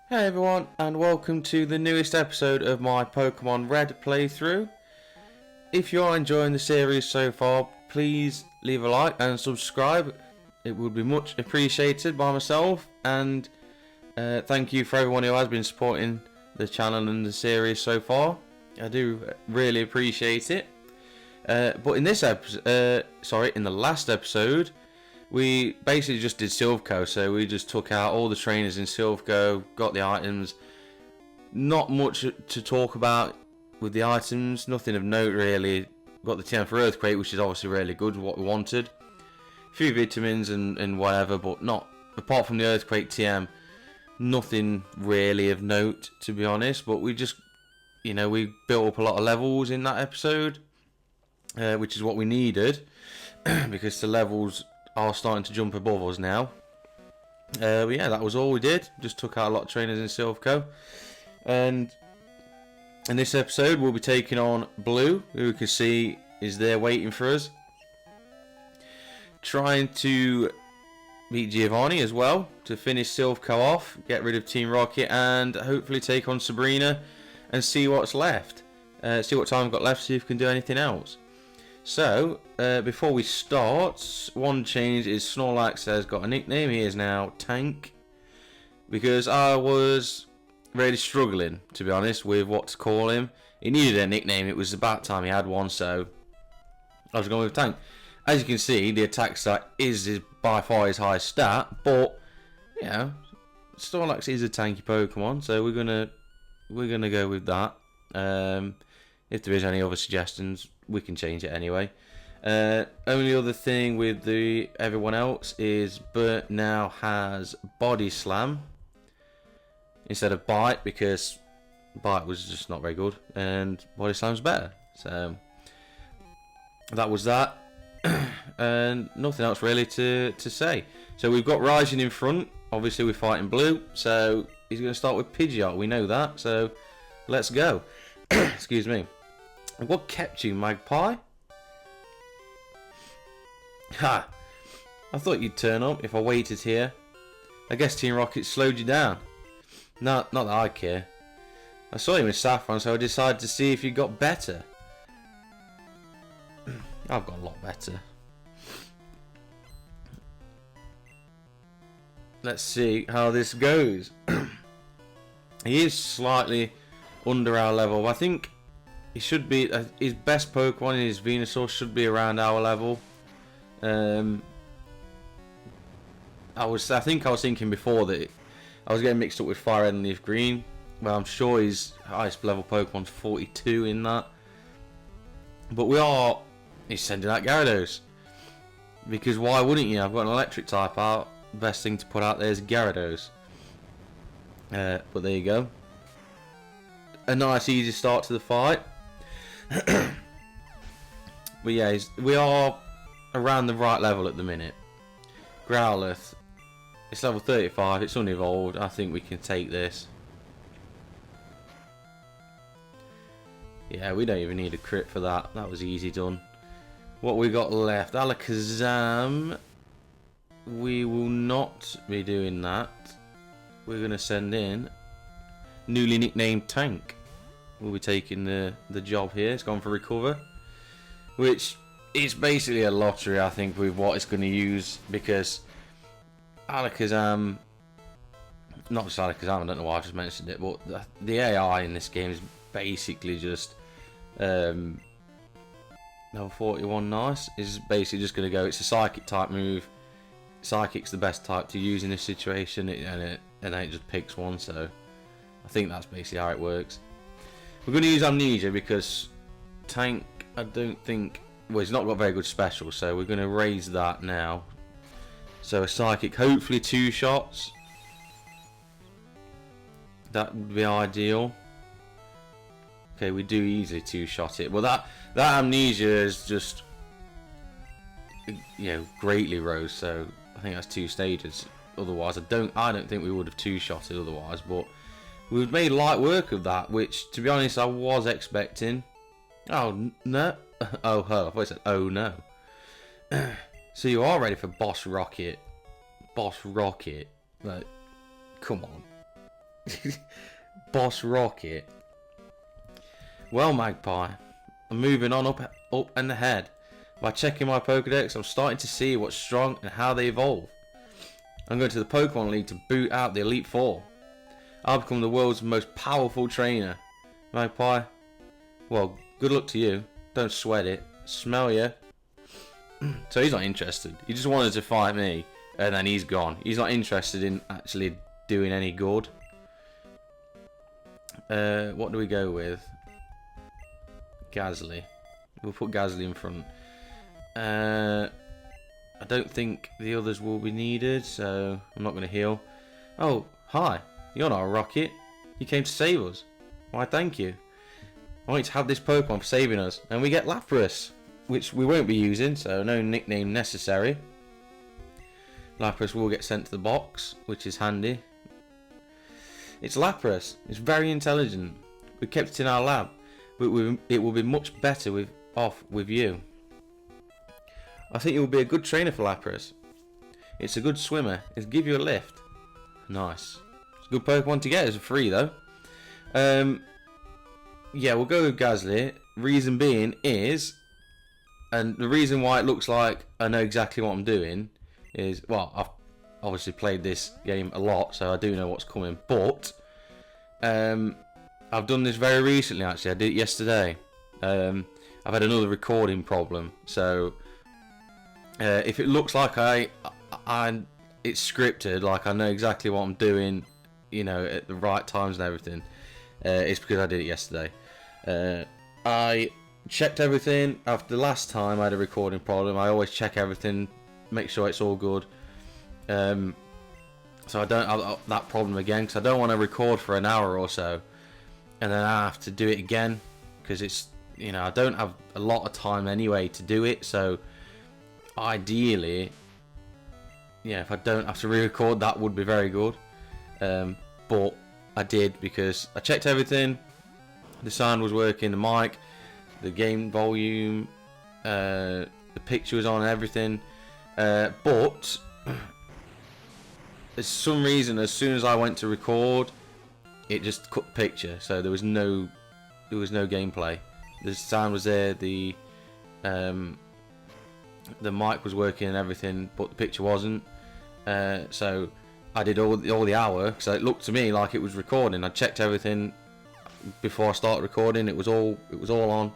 Hey everyone, and welcome to the newest episode of my Pokemon Red playthrough. If you are enjoying the series so far, please leave a like and subscribe. It would be much appreciated by myself, and thank you for everyone who has been supporting the channel and the series so far. I do really appreciate it. But in this episode, in the last episode, we basically just did Silphco, so we just took out all the trainers in Silphco, got the items. Not much to talk about with the items, nothing of note really. Got the TM for Earthquake, which is obviously really good, what we wanted. A few vitamins and whatever, but not, apart from the Earthquake TM, nothing really of note, to be honest. But we just, we built up a lot of levels in that episode, which is what we needed, because the levels are starting to jump above us now. But yeah, that was all we did. Just took out a lot of trainers in Silphco. And in this episode, we'll be taking on Blue, who we can see is there waiting for us. Trying to beat Giovanni as well, to finish Silphco off, get rid of Team Rocket, and hopefully take on Sabrina and see what's left. See what time we've got left, see if we can do anything else. So, before we start, one change is Snorlax has got a nickname. He is now Tank, because I was really struggling, to be honest, with what to call him. He needed a nickname. It was about time he had one, so I was going with Tank. As you can see, the attack stat is by far his highest stat, but Snorlax is a tanky Pokemon, so we're gonna go with that. If there is any other suggestions, we can change it anyway. Only other thing with everyone else is Bert now has Body Slam instead of Bite, because Bite was just not very good and Body Slam's better. So that was that. And nothing else really to say. So we've got Raijin in front. Obviously we're fighting Blue, so he's going to start with Pidgeot. We know that, so let's go. Excuse me. What kept you, Magpie? Ha! I thought you'd turn up if I waited here. I guess Team Rocket slowed you down. No, not that I care. I saw you with Saffron, so I decided to see if you got better. I've got a lot better. Let's see how this goes. He is slightly under our level. I think he should be, his best Pokemon, his Venusaur, should be around our level. I think I was thinking before that I was getting mixed up with Fire Red and Leaf Green. Well, I'm sure his highest level Pokemon's 42 in that. But he's sending out Gyarados. Because why wouldn't you? I've got an electric type out. Best thing to put out there is Gyarados. But there you go. A nice easy start to the fight. But yeah, we are around the right level at the minute. Growlithe, it's level 35, it's unevolved. I think we can take this. Yeah, we don't even need a crit for that. That was easy done. What we got left? Alakazam. We will not be doing that. We're going to send in newly nicknamed Tank. We'll be taking the job here. It's gone for Recover, which is basically a lottery, I think, with what it's going to use, because Alakazam, not just Alakazam, I don't know why I just mentioned it, but the AI in this game is basically just level 41 nice. Is basically just going to go, it's a Psychic type move. Psychic's the best type to use in this situation, and then it just picks one, so I think that's basically how it works. We're going to use Amnesia because Tank, I don't think, well, he's not got very good special, so we're going to raise that now. So a Psychic, hopefully 2 shots. That would be ideal. Okay, we do easily 2-shot it. Well, that Amnesia is just, greatly rose, so I think that's 2 stages. Otherwise, I don't think we would have 2-shot it otherwise, but we've made light work of that, which, to be honest, I was expecting. Oh, no. Oh, I thought I said, oh, no. So you are ready for Boss Rocket. Boss Rocket. Like, come on. Boss Rocket. Well, Magpie, I'm moving on up and ahead. By checking my Pokedex, I'm starting to see what's strong and how they evolve. I'm going to the Pokemon League to boot out the Elite Four. I'll become the world's most powerful trainer. Magpie, well, good luck to you. Don't sweat it. Smell ya. So he's not interested. He just wanted to fight me, and then he's gone. He's not interested in actually doing any good. What do we go with? Gasly. We'll put Gasly in front. I don't think the others will be needed, so I'm not going to heal. Oh, hi. You're not a rocket. You came to save us. Why, thank you. I want you to have this Pokemon for saving us. And we get Lapras, which we won't be using, so no nickname necessary. Lapras will get sent to the box, which is handy. It's Lapras. It's very intelligent. We kept it in our lab, but it will be much better off with you. I think you will be a good trainer for Lapras. It's a good swimmer. It'll give you a lift. Nice. It's a good Pokemon to get. It's free though. Yeah, we'll go with Gasly. Reason being is, and the reason why it looks like I know exactly what I'm doing is, well, I've obviously played this game a lot, so I do know what's coming. But I've done this very recently. Actually, I did it yesterday. I've had another recording problem, so. If it looks like it's scripted, like I know exactly what I'm doing, you know, at the right times and everything, it's because I did it yesterday. I checked everything. After the last time I had a recording problem, I always check everything, make sure it's all good. So I don't have that problem again, because I don't want to record for an hour or so, and then I have to do it again, because it's, you know, I don't have a lot of time anyway to do it, so ideally, yeah, if I don't have to re-record, that would be very good. But I did, because I checked everything. The sound was working, the mic, the game volume, the picture was on and everything. But for some reason, as soon as I went to record, it just cut the picture. So there was no gameplay. The sound was there, the mic was working and everything, but the picture wasn't. So I did all the hour, because it looked to me like it was recording. I checked everything before I started recording. It was all on,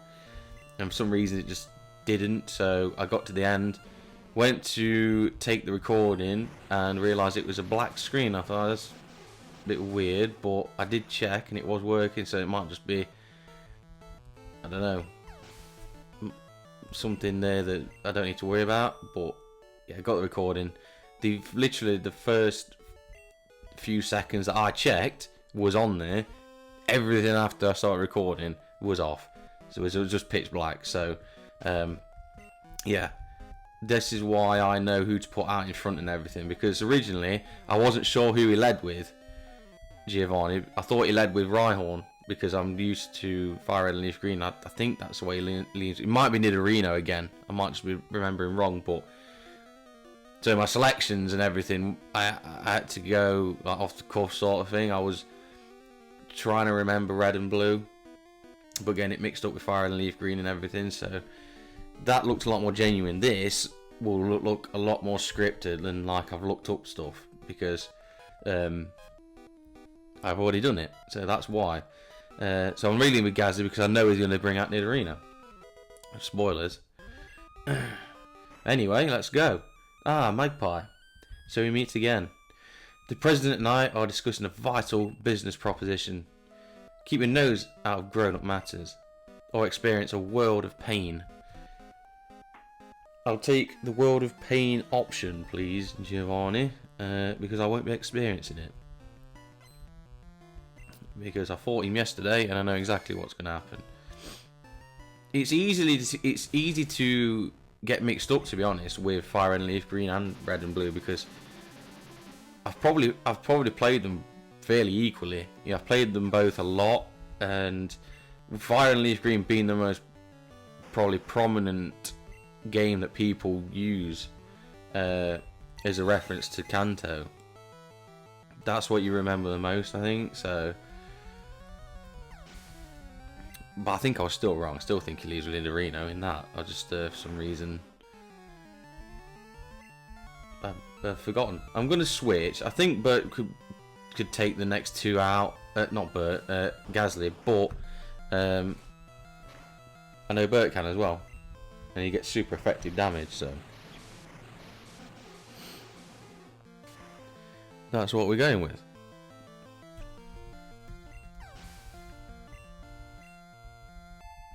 and for some reason it just didn't. So I got to the end, went to take the recording, and realised it was a black screen. I thought, that's a bit weird, but I did check and it was working. So it might just be, I don't know, something there that I don't need to worry about. But yeah, I got the recording. Literally the first few seconds that I checked was on there. Everything after I started recording was off, so it was just pitch black. So yeah, this is why I know who to put out in front and everything, because originally I wasn't sure who he led with. Giovanni, I thought he led with Rhyhorn, because I'm used to Fire Red and Leaf Green. I think that's the way he leads. It might be Nidorino again. I might just be remembering wrong, but so my selections and everything, I had to go like off the cuff sort of thing. I was trying to remember Red and Blue, but again, it mixed up with Fire and Leaf Green and everything. So that looked a lot more genuine. This will look a lot more scripted than like I've looked up stuff, because I've already done it. So that's why. So I'm reeling with Gasly because I know he's going to bring out Nidorino. Spoilers. Anyway, let's go. Ah, Magpie. So we meet again. The President and I are discussing a vital business proposition. Keep your nose out of grown-up matters, or experience a world of pain. I'll take the world of pain option, please, Giovanni, because I won't be experiencing it. Because I fought him yesterday and I know exactly what's going to happen. It's easy to get mixed up, to be honest, with Fire and Leaf Green and Red and Blue, because I've probably played them fairly equally. Yeah, I've played them both a lot, and Fire and Leaf Green being the most probably prominent game that people use as a reference to Kanto. that's what you remember the most, I think. So, but I think I was still wrong. I still think he leaves with Nidorino in that. I just for some reason I've forgotten. I'm gonna switch. I think Bert could take the next two out. Not Bert, Gasly, but I know Bert can as well, and he gets super effective damage. So that's what we're going with.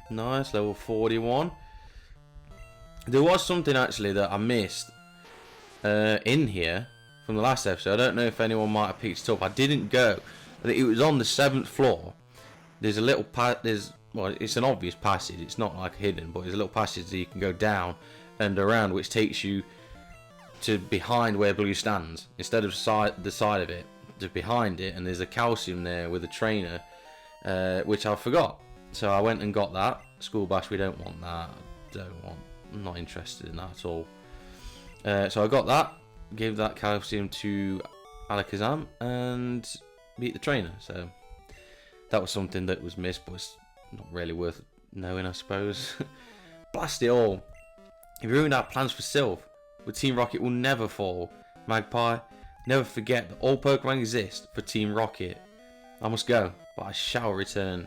Nice, level 41. There was something actually that I missed in here from the last episode. I don't know if anyone might have picked it up. I didn't go. It was on the 7th floor. There's a little well, it's an obvious passage. It's not like hidden, but there's a little passage that you can go down and around, which takes you to behind where Blue stands instead of the side of it, to behind it. And there's a calcium there with a trainer, which I forgot. So I went and got that. School bash, we don't want that. I'm not interested in that at all. So I got that, gave that calcium to Alakazam, and beat the trainer. So that was something that was missed, but it's not really worth knowing, I suppose. Blast it all. If you ruined our plans for Sylph, but Team Rocket will never fall. Magpie, never forget that all Pokemon exist for Team Rocket. I must go, but I shall return.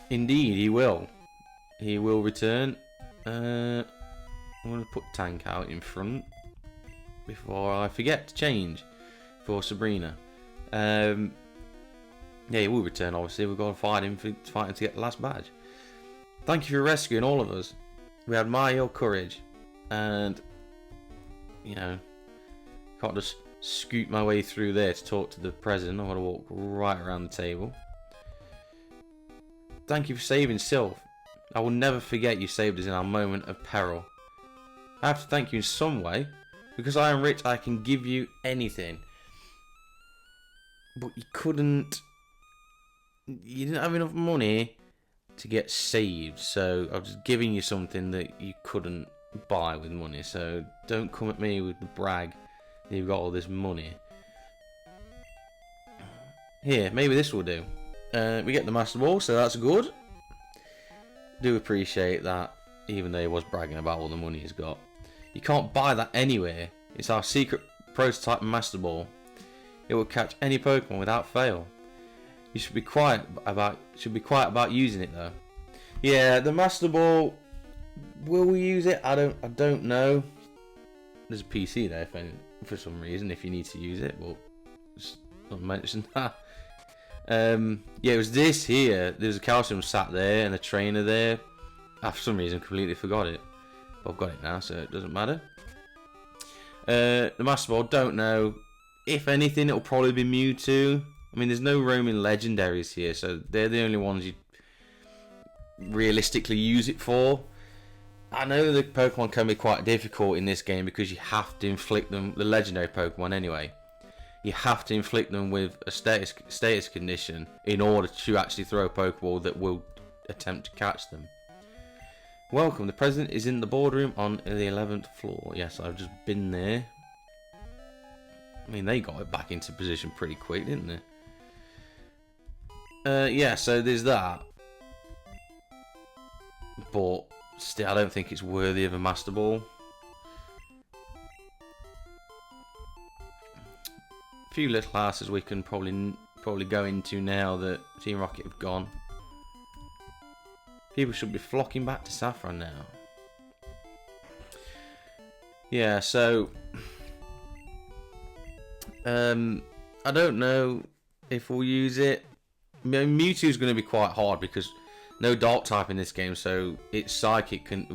Indeed, he will. He will return. I'm going to put Tank out in front before I forget to change for Sabrina. Yeah, he will return, obviously. We've got to fight him to get the last badge. Thank you for rescuing all of us. We admire your courage. And, you know, can't just scoot my way through there to talk to the president. I've got to walk right around the table. Thank you for saving Sylph. I will never forget you saved us in our moment of peril. I have to thank you in some way. Because I am rich, I can give you anything. But you couldn't... You didn't have enough money to get saved. So I was giving you something that you couldn't buy with money. So don't come at me with the brag that you've got all this money. Here, maybe this will do. We get the Master Ball, so that's good. Do appreciate that, even though he was bragging about all the money he's got. You can't buy that anywhere. It's our secret prototype Master Ball. It will catch any Pokemon without fail. You should be quiet about using it though. Yeah, the Master Ball. Will we use it? I don't know. There's a PC there for some reason if you need to use it, but just not mention that. Yeah, it was this here. There's a calcium sat there and a trainer there. I, for some reason, completely forgot it. But I've got it now, so it doesn't matter. The Master Ball, don't know. If anything, it'll probably be Mewtwo. I mean, there's no roaming legendaries here, so they're the only ones you realistically use it for. I know the Pokemon can be quite difficult in this game because you have to inflict them, the legendary Pokemon anyway. You have to inflict them with a status condition in order to actually throw a Pokeball that will attempt to catch them. Welcome, the President is in the boardroom on the 11th floor. Yes, I've just been there. I mean, they got it back into position pretty quick, didn't they? Yeah, so there's that. But still, I don't think it's worthy of a Master Ball. A few little classes we can probably go into now that Team Rocket have gone. People should be flocking back to Saffron now. Yeah, so I don't know if we'll use it. Mewtwo's going to be quite hard because no Dark type in this game, so its Psychic can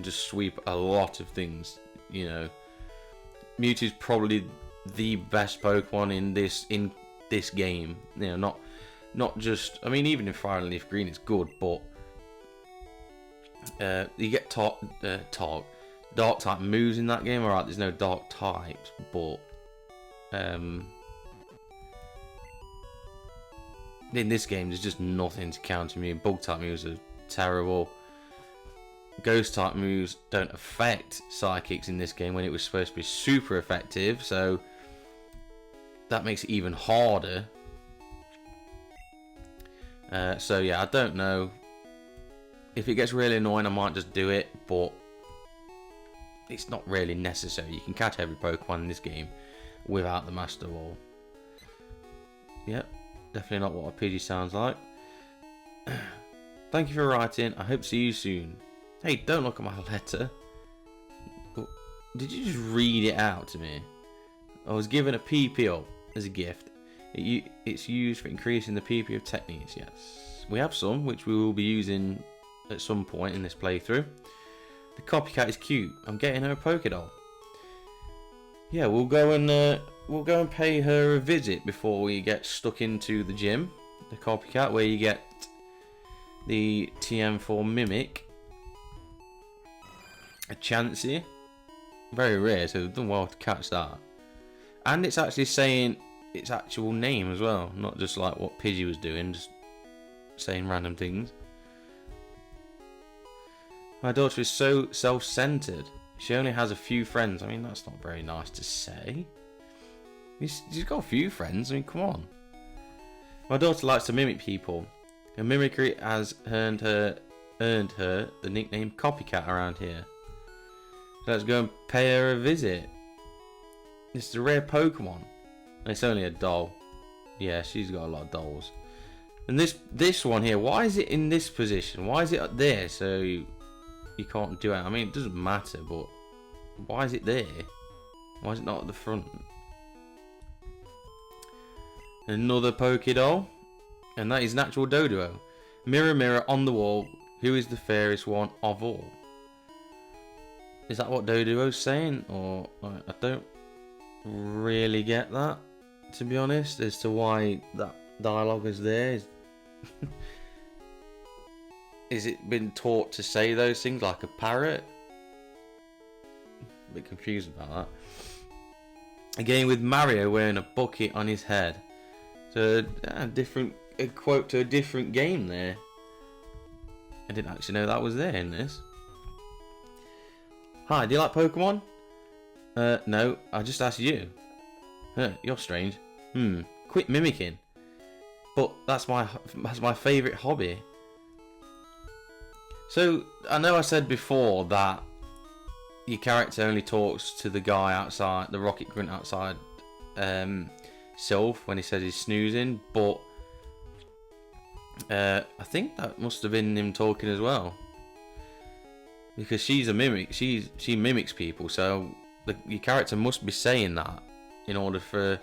just sweep a lot of things. You know, Mewtwo's probably the best Pokemon in this game. You know, not just. I mean, even in Fire and Leaf Green, it's good, but you get Dark type moves in that game. Alright, there's no Dark types, but in this game, there's just nothing to counter me. Bug type moves are terrible. Ghost type moves don't affect Psychics in this game when it was supposed to be super effective. So that makes it even harder. So yeah, I don't know. If it gets really annoying, I might just do it, but it's not really necessary. You can catch every Pokemon in this game without the Master Ball. Yep, definitely not what a Pidgey sounds like. Thank you for writing. I hope to see you soon. Hey, don't look at my letter. Did you just read it out to me? I was given a PP up as a gift. It's used for increasing the PP of techniques. Yes, we have some which we will be using at some point in this playthrough. The copycat is cute. I'm getting her a Pokédoll. Yeah, we'll go and pay her a visit before we get stuck into the gym. The copycat, where you get the TM for Mimic, a Chansey, very rare, so they've done well to catch that. And it's actually saying its actual name as well, not just like what Pidgey was doing, just saying random things. My daughter is so self-centered. She only has a few friends. I mean, that's not very nice to say. She's got a few friends. I mean, come on. My daughter likes to mimic people. Her mimicry has earned her the nickname Copycat around here. So let's go and pay her a visit. This is a rare Pokemon. And it's only a doll. Yeah, she's got a lot of dolls. And this one here, why is it in this position? Why is it up there? So you can't do it. I mean, it doesn't matter, but why is it there? Why is it not at the front? Another Pokédoll, and that is an actual Doduo. Mirror, mirror on the wall, who is the fairest one of all? Is that what Doduo's saying? Or I don't really get that, to be honest, as to why that dialogue is there. Is it been taught to say those things like a parrot? A bit confused about that. Again with Mario wearing a bucket on his head. So a quote to a different game there. I didn't actually know that was there in this. Hi, do you like Pokemon? No, I just asked you. You're strange. Quit mimicking. But that's my favourite hobby. So, I know I said before that your character only talks to the guy outside, the rocket grunt outside Sylph when he says he's snoozing, but I think that must have been him talking as well. Because she's a mimic, she mimics people, so your character must be saying that in order for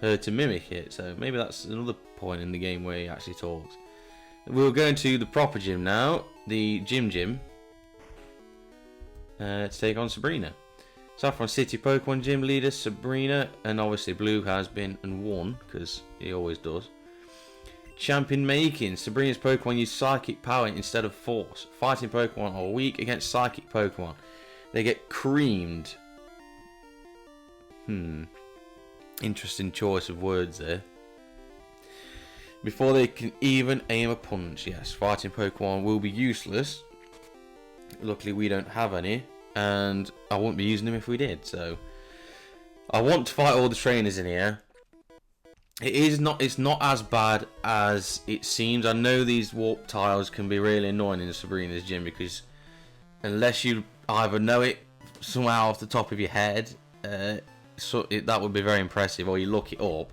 her to mimic it, so maybe that's another point in the game where he actually talks. We're going to the proper gym now, the gym, to take on Sabrina. Saffron City Pokemon Gym leader Sabrina, and obviously Blue has been and won, because he always does. Champion making, Sabrina's Pokemon use Psychic power instead of Force. Fighting Pokemon are weak against Psychic Pokemon. They get creamed. Interesting choice of words there. Before they can even aim a punch. Yes, fighting Pokemon will be useless. Luckily we don't have any, and I wouldn't be using them if we did, so I want to fight all the trainers in here. It's not as bad as it seems. I know these warp tiles can be really annoying in Sabrina's gym, because unless you either know it somehow off the top of your head, that would be very impressive, or you look it up.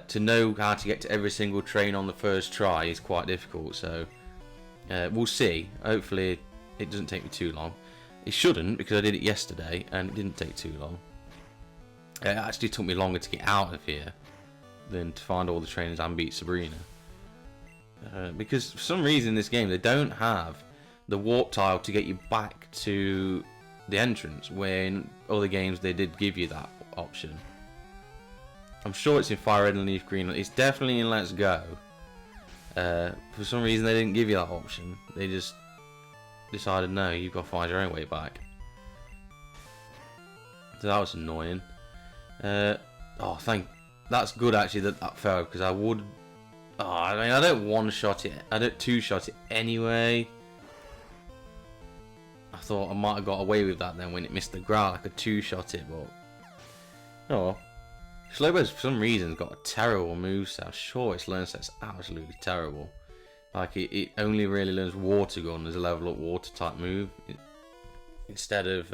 To know how to get to every single train on the first try is quite difficult, so we'll see. Hopefully it doesn't take me too long. It shouldn't, because I did it yesterday and it didn't take too long. It actually took me longer to get out of here than to find all the trainers and beat Sabrina. Because for some reason in this game they don't have the warp tile to get you back to the entrance, where in other games they did give you that option. I'm sure it's in Fire Red and Leaf Green. It's definitely in Let's Go. For some reason they didn't give you that option. They just decided, no, you've got to find your own way back. So that was annoying. That's good actually that fell, because I would. I mean, I don't one-shot it. I don't two-shot it anyway. I thought I might have got away with that then when it missed the ground. I could two-shot it, but oh well. Slowbro's for some reason got a terrible moveset. I'm sure its learn set's absolutely terrible. Like it only really learns Water Gun as a level up water type move, instead of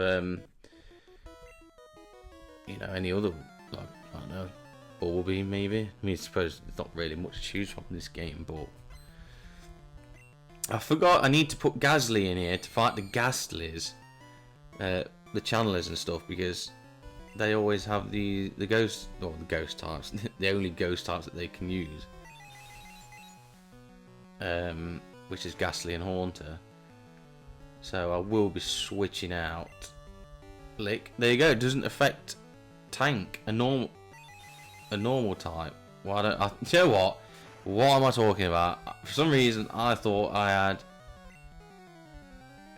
you know, any other, like, I don't know, Bubble Beam maybe. I mean, I suppose there's not really much to choose from in this game, but I forgot I need to put Gasly in here to fight the Gastlys, the channelers and stuff, because they always have the ghost, or the ghost types, the only ghost types that they can use, which is Ghastly and Haunter. So I will be switching out Lick. There you go. It doesn't affect Tank, a normal type. Why don't I? You know what? What am I talking about? For some reason, I thought I had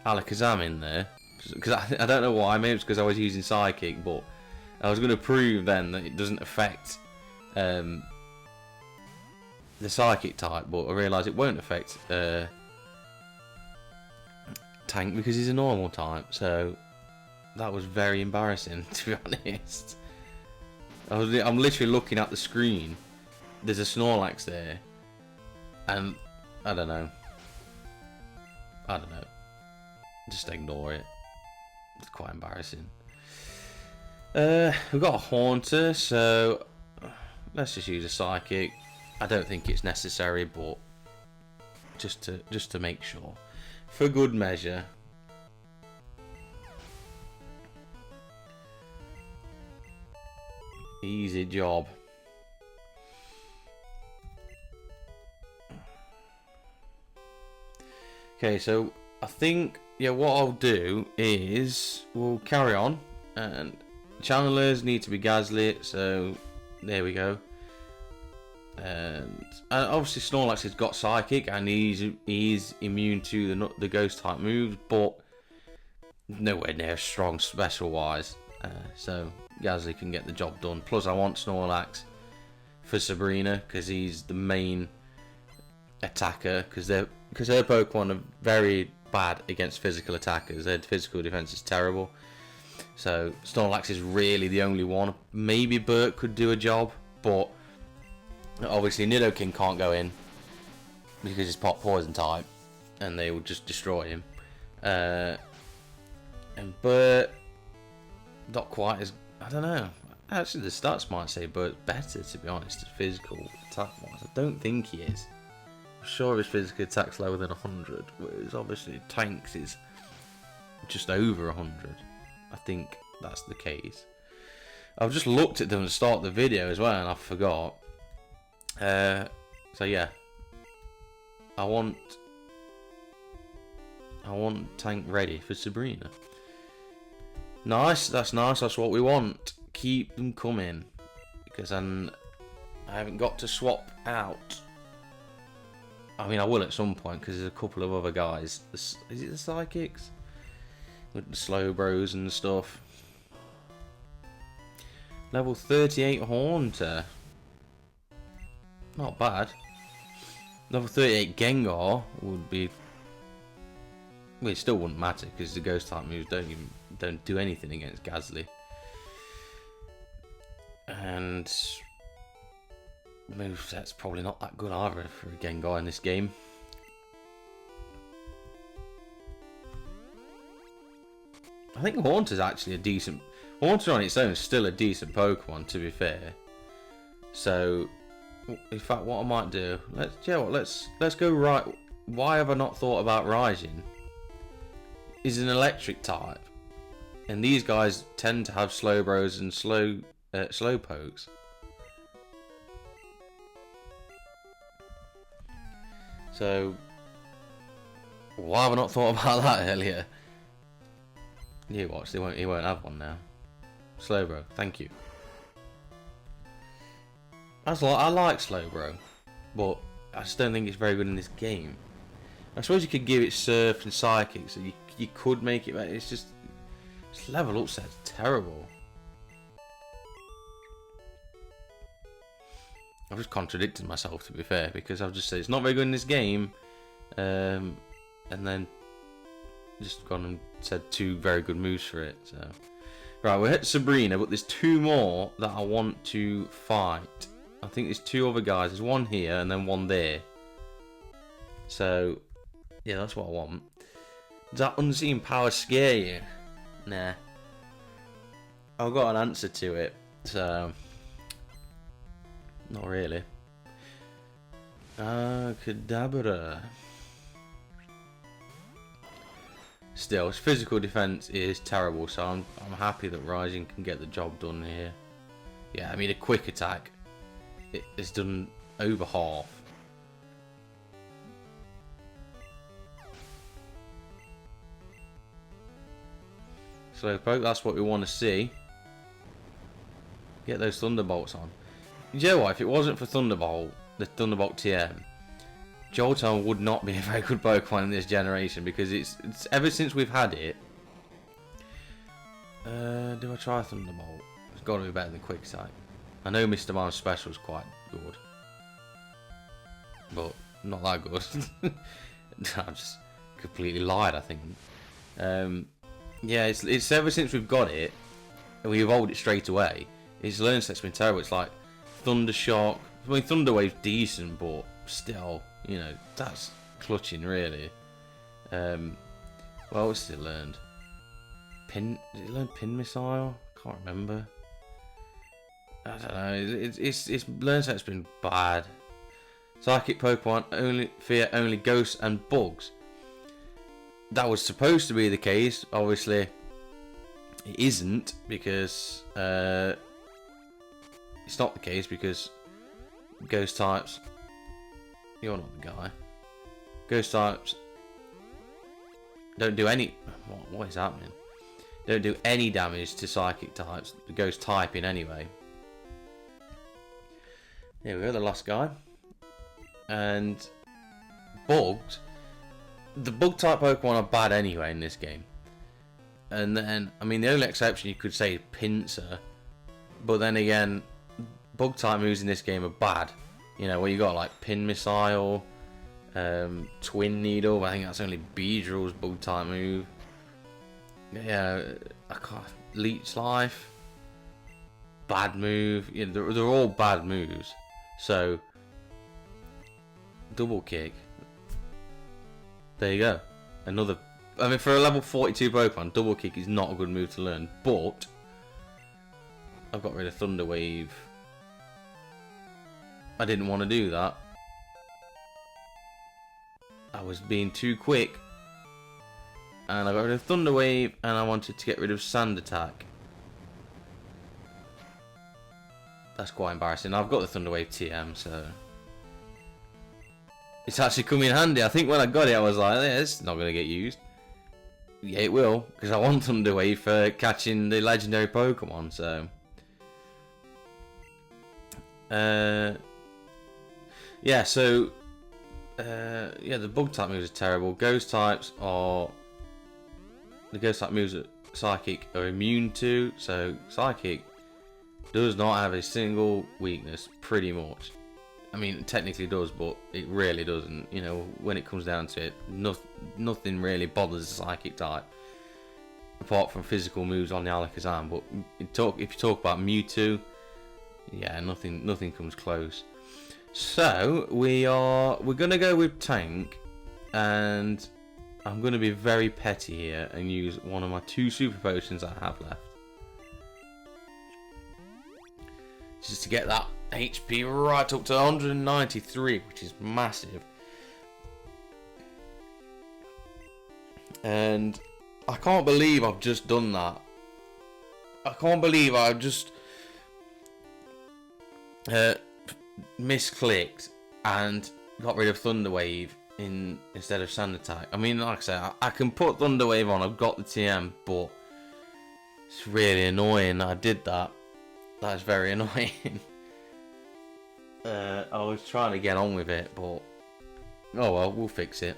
Alakazam in there, because I don't know why. Maybe it's because I was using Psychic, but I was going to prove then that it doesn't affect the Psychic type, but I realised it won't affect Tank because he's a normal type. So that was very embarrassing, to be honest. I'm literally looking at the screen. There's a Snorlax there, and I don't know. Just ignore it. It's quite embarrassing. We've got a Haunter, so let's just use a Psychic. I don't think it's necessary, but just to make sure, for good measure. Easy job. Okay, so I think, yeah, what I'll do is we'll carry on, and channelers need to be Gaslit, so there we go. And obviously Snorlax has got Psychic, and he's immune to the ghost type moves, but nowhere near strong special wise. So Gasly can get the job done. Plus I want Snorlax for Sabrina because he's the main attacker, because her Pokemon are very bad against physical attackers. Their physical defense is terrible. So Snorlax is really the only one. Maybe Burt could do a job, but obviously Nidoking can't go in because he's poison type, and they will just destroy him. And Burt, not quite as, I don't know. Actually, the stats might say Burt's better, to be honest, physical attack wise. I don't think he is. I'm sure his physical attack's lower than 100, whereas obviously Tank's is just over 100. I think that's the case. I've just looked at them to start the video as well, and I forgot. So yeah, I want Tank ready for Sabrina. Nice, that's nice. That's what we want. Keep them coming, because I haven't got to swap out. I mean, I will at some point, because there's a couple of other guys. Is it the Psychics? With the Slowbros and stuff. Level 38 Haunter. Not bad. Level 38 Gengar would be... Well, it still wouldn't matter, because the Ghost type moves don't do anything against Gasly. And moveset's probably not that good either for a Gengar in this game. I think Haunter's actually a decent... Haunter on its own is still a decent Pokemon, to be fair. So, in fact, what I might do... Let's go right... Why have I not thought about Rising? Is an electric type. And these guys tend to have Slowbros and Slowpokes. So, why have I not thought about that earlier? You watch, he won't have one now. Slowbro, thank you. I like Slowbro, but I just don't think it's very good in this game. I suppose you could give it Surf and Psychic, so you could make it better. It's just its level up set's terrible. I've just contradicted myself, to be fair, because I've just said it's not very good in this game, and then just gone and said two very good moves for it. So Right, we're at Sabrina, but there's 2 more that I want to fight. I think there's 2 other guys. There's one here and then one there. So, yeah, that's what I want. Does that unseen power scare you? Nah. I've got an answer to it, so... Not really. Cadabra. Still, his physical defense is terrible, so I'm happy that Rising can get the job done here. Yeah, I mean, a quick attack, it's done over half. Slowpoke, that's what we want to see. Get those Thunderbolts on. You know what, if it wasn't for Thunderbolt, the Thunderbolt TM, Jolteon would not be a very good Pokemon in this generation, because it's ever since we've had it. Do I try Thunderbolt? It's got to be better than Quick Attack. I know Mr. Mime's special is quite good, but not that good. I just completely lied, I think. Yeah, it's ever since we've got it, and we evolved it straight away. Its learn set's been terrible. It's like Thunder Shock. I mean, Thunder Wave's decent, but still, you know, that's clutching really. What else has it learned? Did it learn Pin Missile? Can't remember. I don't know. Its learn set's been bad. Psychic Pokemon only fear only ghosts and bugs. That was supposed to be the case. Obviously, it isn't, because it's not the case, because ghost types. You're not the guy. Ghost types don't do any. What is happening? Don't do any damage to psychic types. The ghost typing anyway. Here we go, the last guy. And bugs. The bug type Pokemon are bad anyway in this game. And then, I mean, the only exception you could say is Pinsir. But then again, bug type moves in this game are bad. You know, where you got like Pin Missile, Twin Needle. I think that's only Beedrill's bug type move. Yeah, I can't. Leech Life. Bad move. Yeah, they're all bad moves. So, Double Kick. There you go. Another. I mean, for a level 42 Pokemon, Double Kick is not a good move to learn. But I've got rid of Thunder Wave. I didn't want to do that. I was being too quick. And I got rid of Thunder Wave, and I wanted to get rid of Sand Attack. That's quite embarrassing. I've got the Thunder Wave TM, so it's actually come in handy. I think when I got it, I was like, yeah, this is not going to get used. Yeah, it will, because I want Thunder Wave for catching the legendary Pokemon, so. Yeah, so. Yeah, the bug type moves are terrible. Ghost types are. The ghost type moves that Psychic are immune to, so Psychic does not have a single weakness, pretty much. I mean, it technically does, but it really doesn't. You know, when it comes down to it, nothing really bothers the Psychic type, apart from physical moves on the Alakazam. But if you talk about Mewtwo, yeah, nothing comes close. So we're gonna go with Tank, and I'm gonna be very petty here and use one of my 2 super potions I have left, just to get that HP right up to 193, which is massive. And I can't believe I've just done that. I can't believe I've just misclicked and got rid of Thunder Wave instead of Sand Attack. I mean, like I said, I can put Thunder Wave on. I've got the TM, but it's really annoying that I did that. That's very annoying. I was trying to get on with it, but oh well, we'll fix it.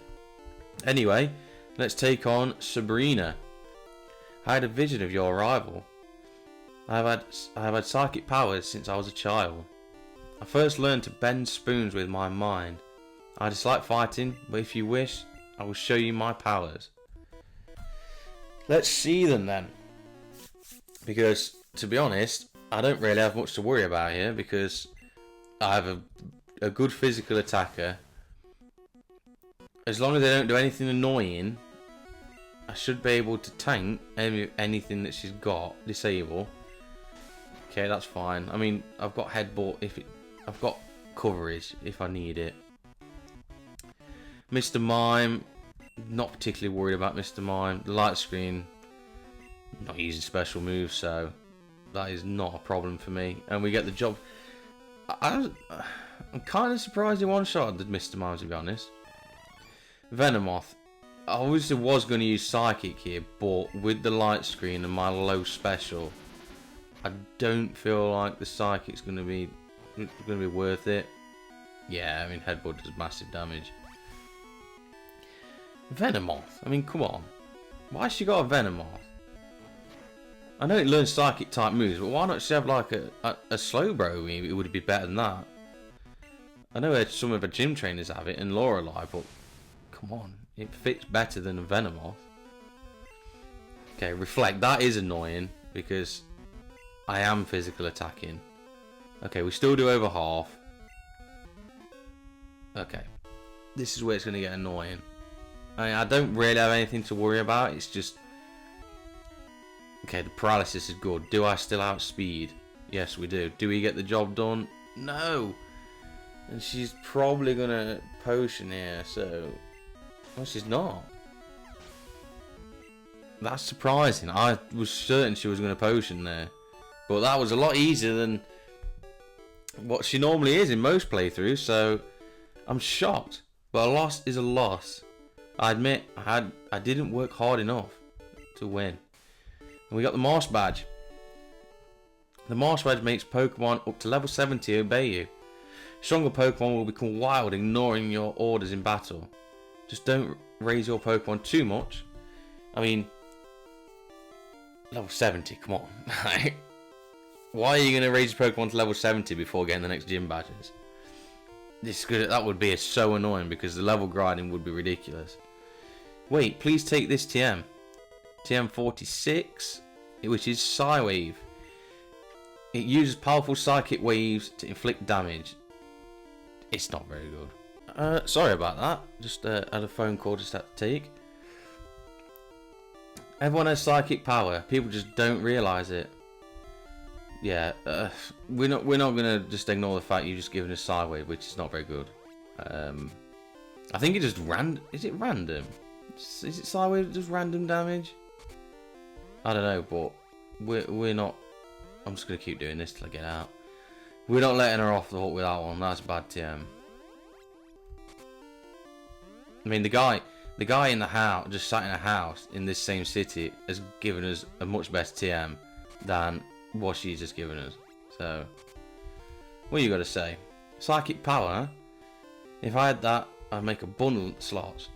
Anyway, let's take on Sabrina. I had a vision of your arrival. I have had psychic powers since I was a child. I first learned to bend spoons with my mind. I dislike fighting, but if you wish, I will show you my powers. Let's see them then. Because, to be honest, I don't really have much to worry about here because I have a good physical attacker. As long as they don't do anything annoying, I should be able to tank anything that she's got, disable. Okay, that's fine. I mean, I've got headbutt I've got coverage if I need it. Mr. Mime, not particularly worried about Mr. Mime. The light screen, not using special moves, so that is not a problem for me. And we get the job. I'm kind of surprised he one-shotted Mr. Mime, to be honest. Venomoth. I obviously was going to use Psychic here, but with the light screen and my low special, I don't feel like the Psychic's going to be worth it. Yeah, I mean, Headbutt does massive damage. Venomoth. I mean, come on. Why has she got a Venomoth? I know it learns Psychic type moves, but why not she have like a Slowbro? It would be better than that. I know some of the gym trainers have it and Lorelei, but come on. It fits better than a Venomoth. Okay, Reflect. That is annoying because I am physical attacking. Okay, we still do over half. Okay. This is where it's going to get annoying. I don't really have anything to worry about. It's just... Okay, the paralysis is good. Do I still outspeed? Yes, we do. Do we get the job done? No! And she's probably going to potion here, so... Well, she's not. That's surprising. I was certain she was going to potion there. But that was a lot easier than what she normally is in most playthroughs, so I'm shocked. But a loss is a loss. I admit I didn't work hard enough to win. And we got the Marsh Badge. The Marsh Badge makes Pokemon up to level 70 obey you. Stronger Pokemon will become wild, ignoring your orders in battle. Just don't raise your Pokemon too much. I mean, level 70, come on. Why are you going to raise your Pokemon to level 70 before getting the next gym badges? That would be so annoying because the level grinding would be ridiculous. Wait, please take this TM. TM 46, which is Psywave. It uses powerful psychic waves to inflict damage. It's not very good. Sorry about that. Just had a phone call just had to take. Everyone has psychic power. People just don't realise it. Yeah, we're not gonna just ignore the fact you're just giving us Psywave, which is not very good. I think it just Is it random? Is it Psywave that does random damage? I don't know, but we're not. I'm just gonna keep doing this till I get out. We're not letting her off the hook with that one. That's bad TM. I mean, the guy in the house, just sat in a house in this same city, has given us a much better TM than what she's just given us. So, what you got to say? Psychic power, huh? If I had that, I'd make a bundle of slots.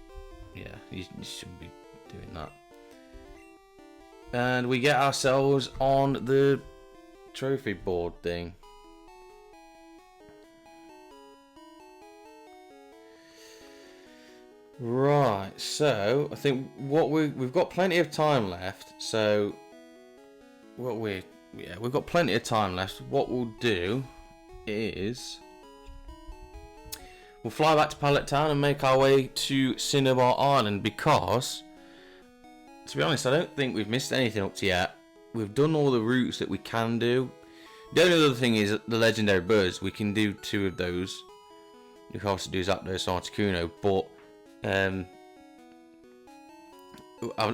Yeah, you shouldn't be doing that. And we get ourselves on the trophy board thing. Right, so I think we've got plenty of time left. So we've got plenty of time left. What we'll do is we'll fly back to Pallet Town and make our way to Cinnabar Island because, to be honest, I don't think we've missed anything up to yet. We've done all the routes that we can do. The only other thing is the legendary birds. We can do 2 of those. We can also do Zapdos and Articuno, but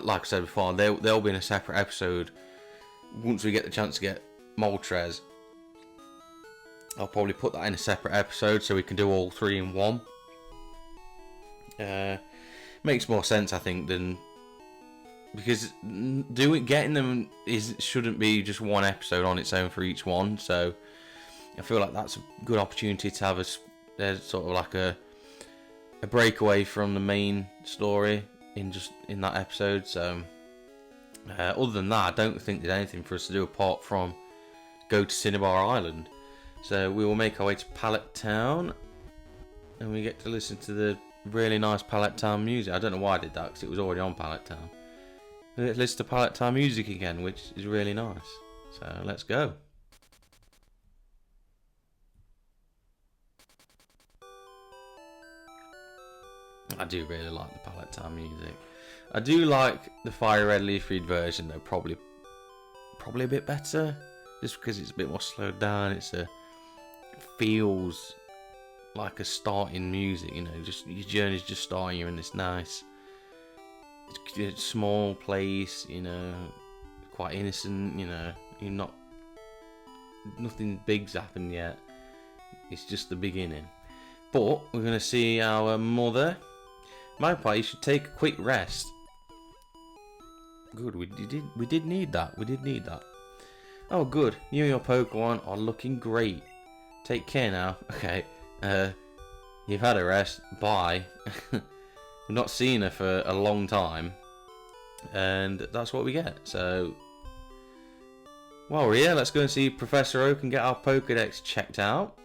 like I said before, they'll be in a separate episode once we get the chance to get Moltres. I'll probably put that in a separate episode so we can do all 3 in one. Makes more sense, I think, than because getting them shouldn't be just one episode on its own for each one. So I feel like that's a good opportunity to have there's sort of like a breakaway from the main story in that episode. So other than that, I don't think there's anything for us to do apart from go to Cinnabar Island. So we will make our way to Pallet Town and we get to listen to the really nice Pallet Town music. I don't know why I did that because it was already on Pallet Town. Let's listen to Pallet Town music again, which is really nice. So let's go. I do really like the palette time music. I do like the Fire Red Leaf Read version though, probably a bit better, just because it's a bit more slowed down. It feels like a starting music, you know, just your journey's just starting. You're in this nice small place, you know, quite innocent, you know, nothing big's happened yet. It's just the beginning. But we're gonna see our mother. Magpie, you should take a quick rest. Good, we did need that. We did need that. Oh, good. You and your Pokemon are looking great. Take care now. Okay. You've had a rest. Bye. We've not seen her for a long time, and that's what we get. So, while we're here, let's go and see Professor Oak and get our Pokedex checked out.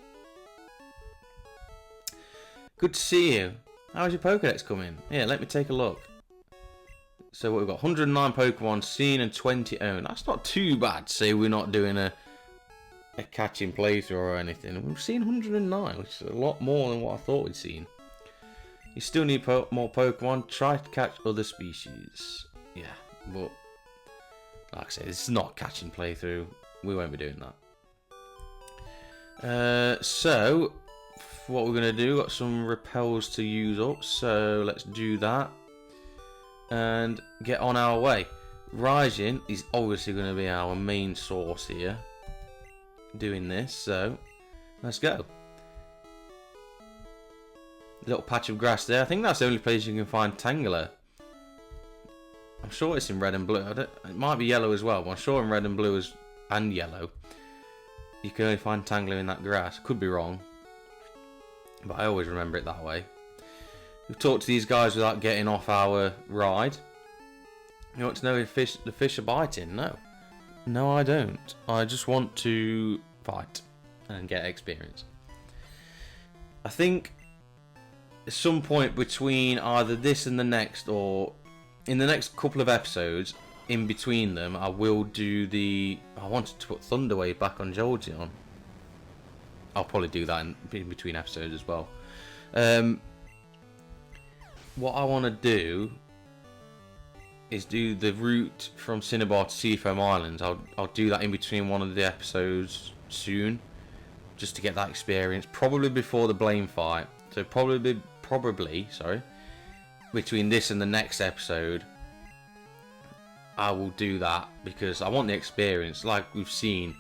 Good to see you. How's your Pokedex coming? Here, let me take a look. So what we've got 109 Pokemon seen and 20 owned. That's not too bad. Say we're not doing a catching playthrough or anything. We've seen 109, which is a lot more than what I thought we'd seen. You still need more Pokemon. Try to catch other species. Yeah, but like I say, this is not a catching playthrough. We won't be doing that. So what we're gonna do, got some repels to use up, so let's do that and get on our way. Raijin is obviously going to be our main source here doing this, so let's go. Little patch of grass there. I think that's the only place you can find Tangela. I'm sure it's in red and blue. It might be yellow as well, but I'm sure in red and blue and yellow you can only find Tangela in that grass. Could be wrong, but I always remember it that way. We've talked to these guys without getting off our ride. You want to know if the fish are biting? No. No, I don't. I just want to fight and get experience. I think at some point between either this and the next, or in the next couple of episodes, in between them, I will do the... I wanted to put Thunderwave back on Jolteon. I'll probably do that in between episodes as well. What I want to do is do the route from Cinnabar to Seafoam Islands. I'll do that in between one of the episodes soon, just to get that experience. Probably before the Blame fight. So probably between this and the next episode, I will do that because I want the experience. Like we've seen,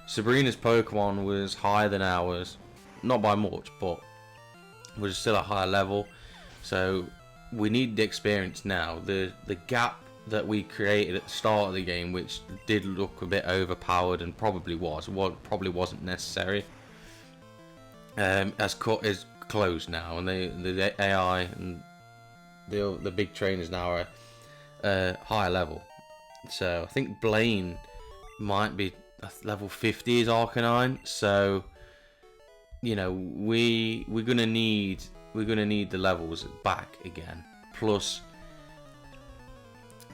Sabrina's Pokemon was higher than ours, not by much, but was still a higher level. So we need the experience now. The gap that we created at the start of the game, which did look a bit overpowered and probably wasn't necessary, is closed now, and the AI and the big trainers now are higher level. So I think Blaine might be level 50 is Arcanine. So you know we're gonna need the levels back again. Plus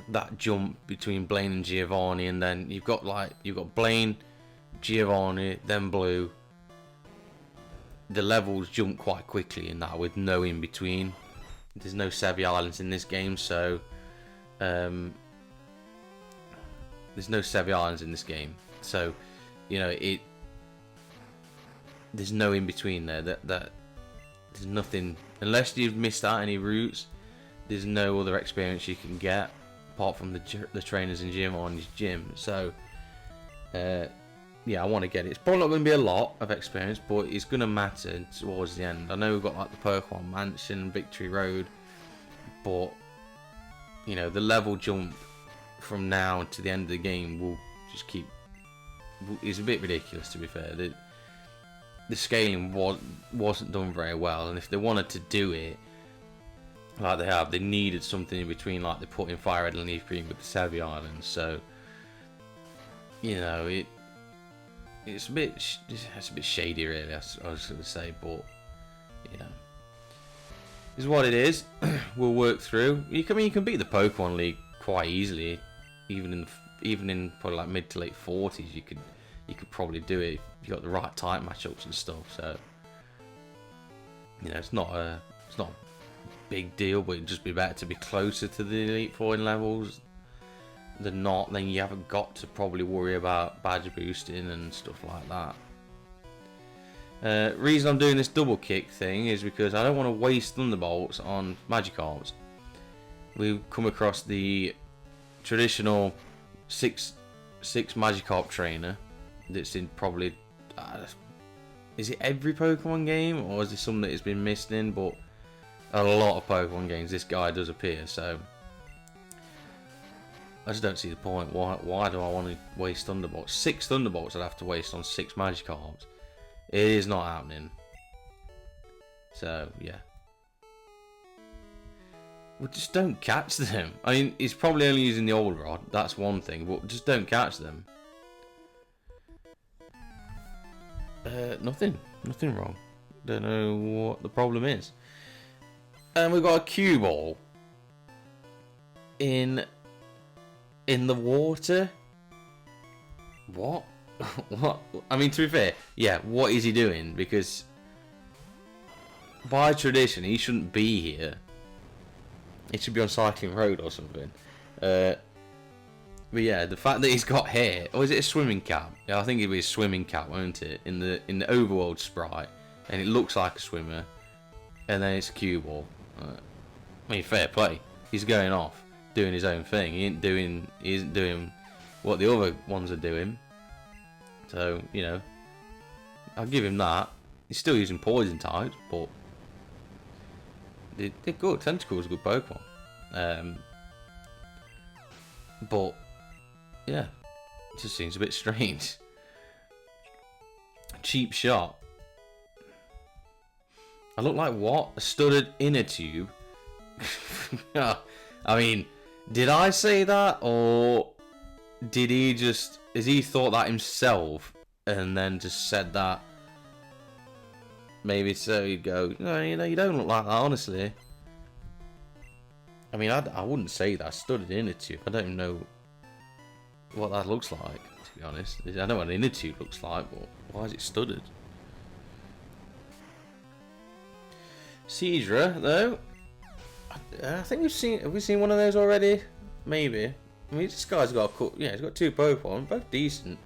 that jump between Blaine and Giovanni, and then you've got Blaine, Giovanni, then Blue. The levels jump quite quickly in that, with no in between. There's no Sevi Islands in this game, so there's no Sevi Islands in this game. So you know there's no in between there. That there's nothing, unless you've missed out any routes. There's no other experience you can get apart from the trainers in Giovanni's gym. So yeah, I want to get it. It's probably not going to be a lot of experience, but it's going to matter towards the end. I know we've got like the Pokemon Mansion, Victory Road, but you know the level jump from now to the end of the game will just keep. It's a bit ridiculous, to be fair. The scaling wasn't done very well, and if they wanted to do it like they have, they needed something in between, like they put in Fire Red and Leaf Green with the Sevi Islands. So you know it's a bit shady, really. I was going to say, but you know, is what it is. We'll work through. You can beat the Pokemon League quite easily, even even in probably like mid to late 40s, you could probably do it if you got the right type matchups and stuff. So you know, it's not a big deal, but it'd just be better to be closer to the Elite Four in levels than not. Then you haven't got to probably worry about badge boosting and stuff like that. Reason I'm doing this double kick thing is because I don't want to waste Thunderbolts on Magikarps. We've come across the traditional six Magikarp trainer that's in probably is it every Pokemon game, or is there some that has been missed in? But a lot of Pokemon games this guy does appear, so I just don't see the point. Why do I want to waste Thunderbolts? 6 Thunderbolts I'd have to waste on 6 Magikarps. It is not happening. So, yeah. Well, just don't catch them. I mean, he's probably only using the old rod. That's one thing, but just don't catch them. Nothing wrong. Don't know what the problem is. And we've got a cue ball in the water. What? What? I mean, to be fair, yeah, what is he doing? Because by tradition, he shouldn't be here. He should be on Cycling Road or something. But yeah, the fact that he's got hair, or is it a swimming cap? Yeah, I think it'd be a swimming cap, won't it? In the overworld sprite, and it looks like a swimmer, and then it's a cue ball. I mean, fair play. He's going off, doing his own thing. He isn't doing what the other ones are doing. So, you know, I'll give him that. He's still using poison types, but they're good. Tentacle is a good Pokemon. But yeah, it just seems a bit strange. Cheap shot. I look like what? A studded inner tube? I mean, did I say that, or did he just... Has he thought that himself and then just said that? Maybe so he'd go, no, you know, you don't look like that, honestly. I mean, I wouldn't say that. Studded inner tube. I don't know what that looks like, to be honest. I know what an inner tube looks like, but why is it studded? Seadra, though. I think have we seen one of those already? Maybe. I mean, this guy's got he's got 2 Pokemon, both decent.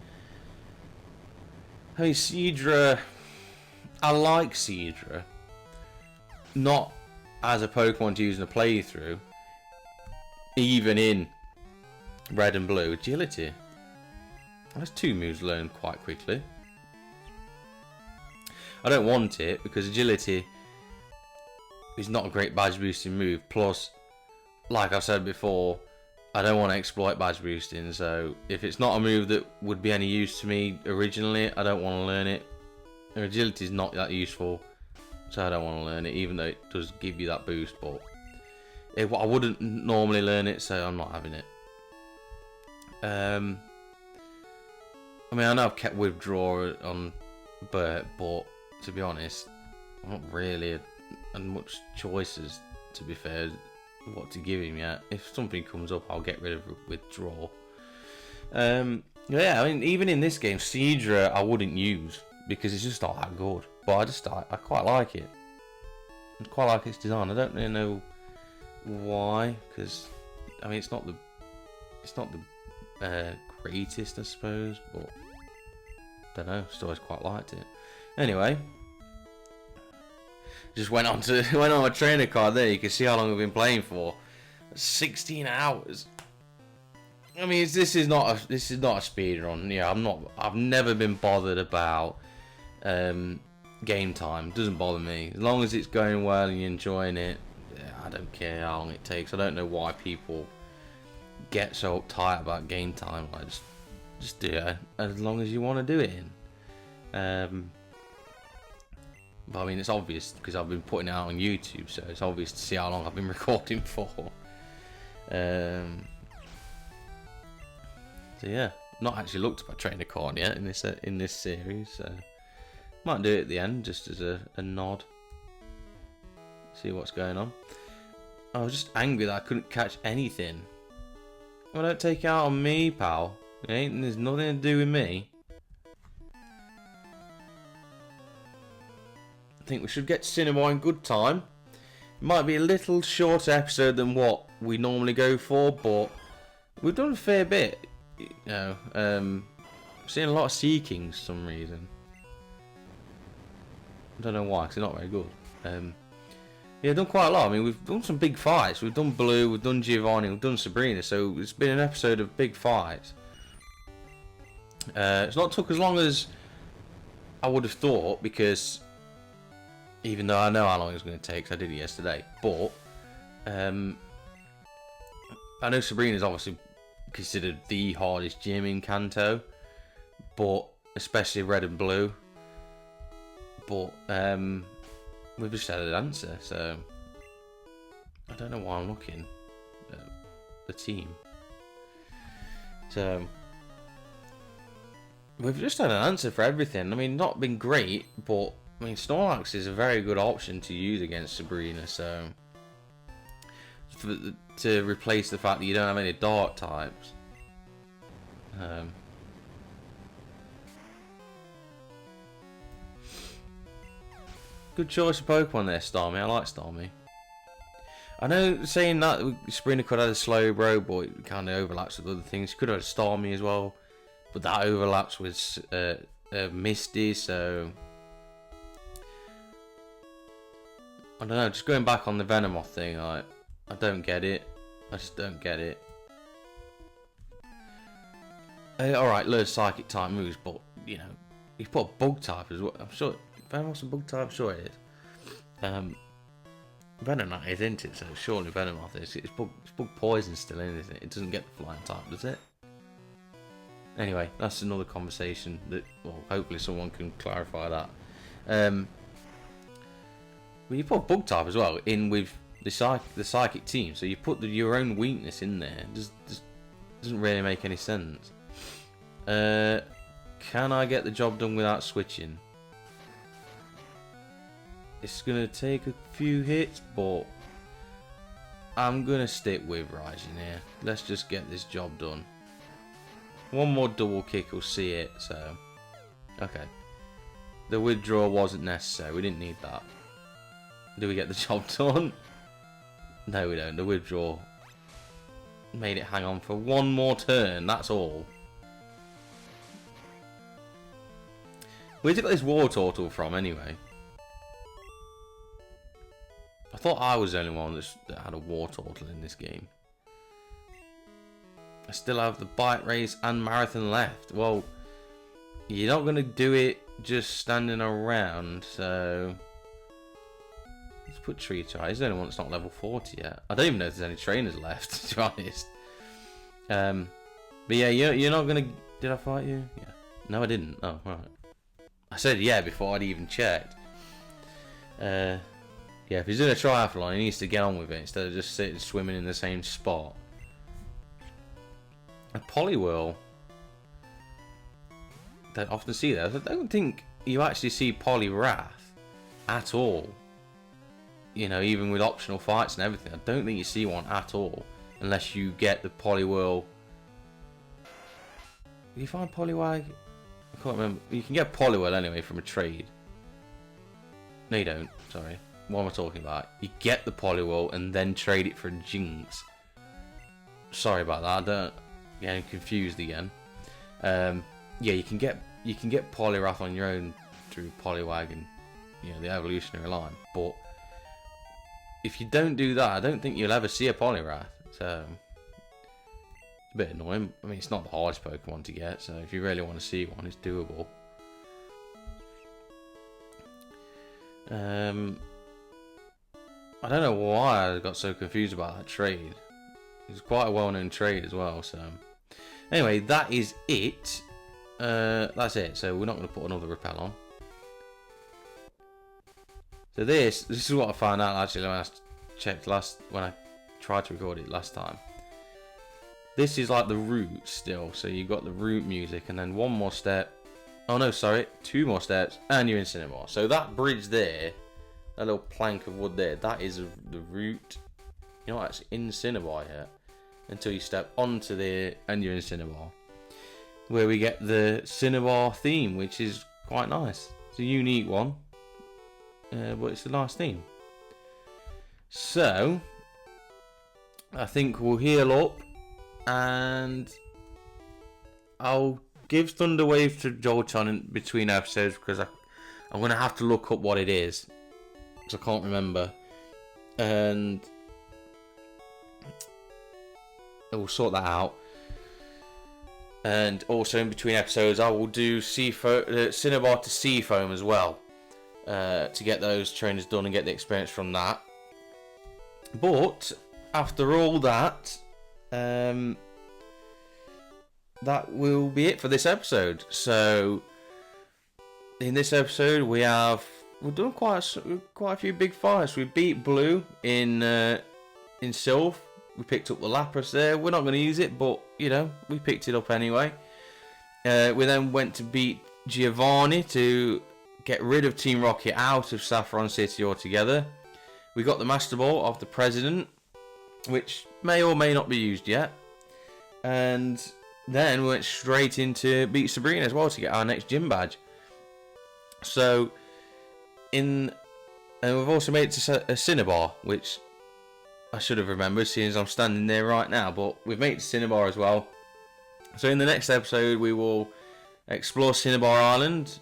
I mean, Seadra, I like Seadra. Not as a Pokemon to use in a playthrough. Even in Red and Blue. Agility. That's 2 moves learned quite quickly. I don't want it because Agility is not a great badge boosting move. Plus, like I've said before, I don't want to exploit badge boosting, so if it's not a move that would be any use to me originally, I don't want to learn it. And Agility is not that useful, so I don't want to learn it, even though it does give you that boost, but I wouldn't normally learn it, so I'm not having it. I mean, I know I've kept Withdraw on Bert, but to be honest, I'm not really had much choices, to be fair, what to give him yet. If something comes up, I'll get rid of Withdraw. Yeah, I mean, even in this game, Seadra I wouldn't use because it's just not that good. But I quite like it. I quite like its design. I don't really know why, because I mean, it's not the greatest, I suppose, but I don't know. Still always quite liked it. Anyway. Just went on a trainer card there. You can see how long I've been playing for. 16 hours. I mean, this is not a speed run. Yeah, I've never been bothered about game time. It doesn't bother me as long as it's going well and you're enjoying it. Yeah, I don't care how long it takes. I don't know why people get so uptight about game time. Like, just do it as long as you want to do it in. But I mean, it's obvious because I've been putting it out on YouTube, so it's obvious to see how long I've been recording for. So yeah, not actually looked at my trainer card yet in this series, so might do it at the end just as a nod. See what's going on. I was just angry that I couldn't catch anything. Well, don't take it out on me, pal. There's nothing to do with me. I think we should get to cinema in good time. It might be a little shorter episode than what we normally go for, but we've done a fair bit. You know, seeing a lot of Sea Kings for some reason. I don't know why, because they're not very good. Yeah, done quite a lot. I mean, we've done some big fights. We've done Blue, we've done Giovanni, we've done Sabrina. So it's been an episode of big fights. It's not took as long as I would have thought, because even though I know how long it's going to take, 'cause I did it yesterday. But I know Sabrina is obviously considered the hardest gym in Kanto, but especially Red and Blue. But we've just had an answer, so I don't know why I'm looking at the team. So we've just had an answer for everything. I mean, not been great, but I mean, Snorlax is a very good option to use against Sabrina. So to replace the fact that you don't have any dark types. Good choice of Pokemon there, Starmie. I like Starmie. I know saying that Sabrina could have had a Slowbro, but it kind of overlaps with other things. She could have had a Starmie as well, but that overlaps with Misty, so I don't know. Just going back on the Venomoth thing, I don't get it. I just don't get it. Alright, learn Psychic type moves, but you know, you put a Bug type as well. I'm sure Venomoth's a Bug type. Sure it is. Venonat is, isn't it? So surely Venomoth is. It's bug poison still, isn't it? It doesn't get the flying type, does it? Anyway, that's another conversation that, well, hopefully someone can clarify that. Well, you put Bug type as well in with the psychic team, so you put your own weakness in there. Just doesn't really make any sense. Can I get the job done without switching? It's gonna take a few hits, but I'm gonna stick with Rising here. Let's just get this job done. One more double kick will see it, so okay. The withdrawal wasn't necessary, we didn't need that. Do we get the job done? No, we don't. The withdrawal made it hang on for one more turn, that's all. Where's it got this war turtle from anyway? I thought I was the only one that had a war turtle in this game. I still have the bike race and marathon left. Well, you're not going to do it just standing around, so let's put Treetry. He's the only one that's not level 40 yet. I don't even know if there's any trainers left, to be honest. But yeah, you're not going to... Did I fight you? Yeah. No, I didn't. Oh, right. I said yeah before I'd even checked. Yeah, if he's doing a triathlon, he needs to get on with it instead of just sitting swimming in the same spot. A Poliwhirl. Don't often see that. I don't think you actually see Poliwrath at all. You know, even with optional fights and everything, I don't think you see one at all unless you get the Poliwhirl. Did you find Poliwag? I can't remember. You can get Poliwhirl anyway from a trade. No, you don't. Sorry. What am I talking about? You get the Poliwhirl and then trade it for a Jinx. Sorry about that. I don't. Getting confused again. Yeah, you can get Poliwrath on your own through Poliwag and the evolutionary line. But if you don't do that, I don't think you'll ever see a Poliwrath. So it's a bit annoying. I mean, it's not the hardest Pokemon to get. So if you really want to see one, it's doable. I don't know why I got so confused about that trade. It's quite a well-known trade as well, so anyway, that is it. That's it, so we're not going to put another repel on. So this is what I found out actually when I checked when I tried to record it last time. This is like the route still, so you got the route music and then one more step. Oh no, sorry, 2 more steps and you're in Cinema. So that bridge there, that little plank of wood there, that is the route. You're not actually in Cinnabar yet. until you step onto and you're in Cinnabar, where we get the Cinnabar theme, which is quite nice. It's a unique one, but it's a nice theme. So I think we'll heal up, and I'll give Thunderwave to Jolton in between episodes, because I'm going to have to look up what it is, because I can't remember. And we'll sort that out. And also in between episodes, I will do Cinnabar to Seafoam as well, to get those trainers done and get the experience from that. But after all that, that will be it for this episode. So in this episode, we've done quite a few big fights. We beat Blue in Sylph. We picked up the Lapras there. We're not going to use it, but we picked it up anyway. We then went to beat Giovanni to get rid of Team Rocket out of Saffron City altogether. We got the Master Ball of the President, which may or may not be used yet. And then we went straight into beat Sabrina as well to get our next gym badge. So, and we've also made it to a Cinnabar, which I should have remembered, seeing as I'm standing there right now. But we've made it to Cinnabar as well. So in the next episode, we will explore Cinnabar Island.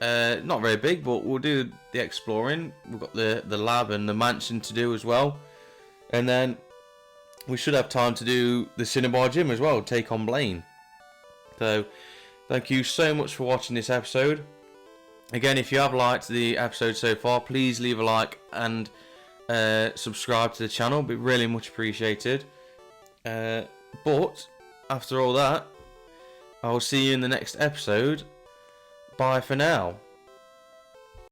Not very big, but we'll do the exploring. We've got the lab and the mansion to do as well. And then we should have time to do the Cinnabar gym as well, take on Blaine. So, thank you so much for watching this episode. Again, if you have liked the episode so far, please leave a like and subscribe to the channel. It'd be really much appreciated. But after all that, I will see you in the next episode. Bye for now.